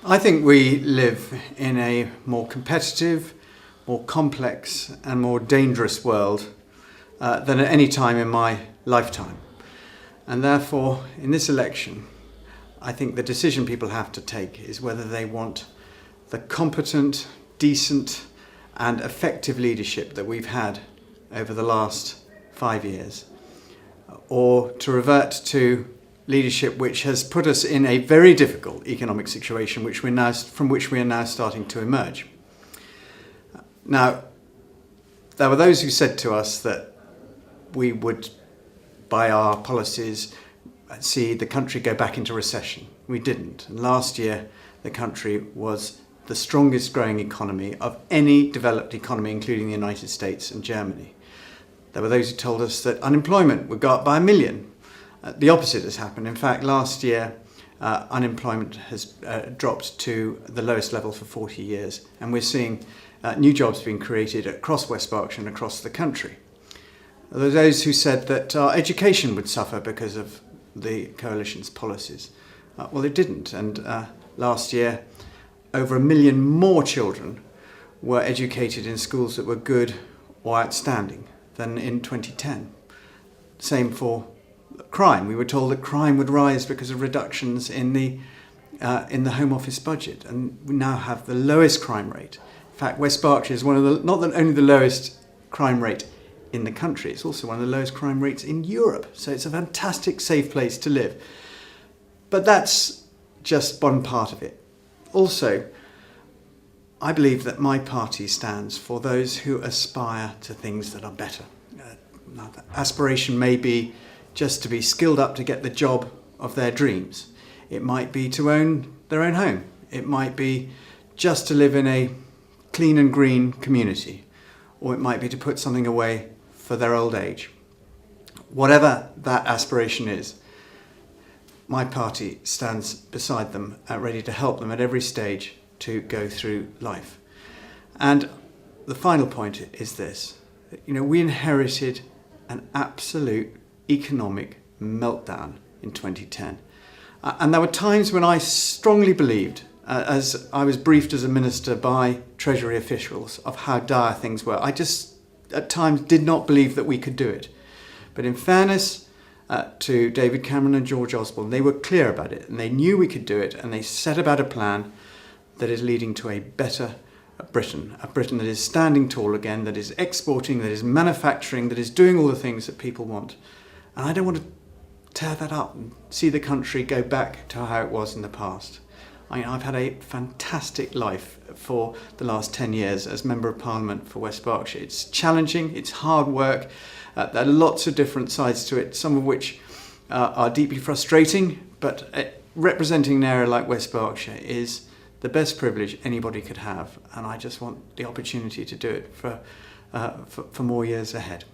I think we live in a more competitive, more complex and more dangerous world than at any time in my lifetime. And therefore, in this election, I think the decision people have to take is whether they want the competent, decent and effective leadership that we've had over the last 5 years, or to revert to leadership which has put us in a very difficult economic situation from which we are now starting to emerge. Now, there were those who said to us that we would, by our policies, see the country go back into recession. We didn't. And last year, the country was the strongest growing economy of any developed economy, including the United States and Germany. There were those who told us that unemployment would go up by 1 million. The opposite has happened. In fact, last year, unemployment has dropped to the lowest level for 40 years. And we're seeing new jobs being created across West Berkshire and across the country. There were those who said that our education would suffer because of the coalition's policies. Well, it didn't. And last year, over 1 million more children were educated in schools that were good or outstanding than in 2010. Same for crime. We were told that crime would rise because of reductions in the Home Office budget, and we now have the lowest crime rate. In fact, West Berkshire is not only the lowest crime rate in the country, it's also one of the lowest crime rates in Europe. So it's a fantastic, safe place to live. But that's just one part of it. Also, I believe that my party stands for those who aspire to things that are better. Now, the aspiration may be just to be skilled up to get the job of their dreams. It might be to own their own home. It might be just to live in a clean and green community. Or it might be to put something away for their old age. Whatever that aspiration is, my party stands beside them, ready to help them at every stage to go through life. And the final point is this. We inherited an absolute economic meltdown in 2010. And there were times when I strongly believed, as I was briefed as a minister by Treasury officials, of how dire things were. I just, at times, did not believe that we could do it. But in fairness to David Cameron and George Osborne, they were clear about it, and they knew we could do it, and they set about a plan that is leading to a better Britain, a Britain that is standing tall again, that is exporting, that is manufacturing, that is doing all the things that people want. And I don't want to tear that up and see the country go back to how it was in the past. I've had a fantastic life for the last 10 years as Member of Parliament for West Berkshire. It's challenging, it's hard work, there are lots of different sides to it, some of which are deeply frustrating, but representing an area like West Berkshire is the best privilege anybody could have, and I just want the opportunity to do it for more years ahead.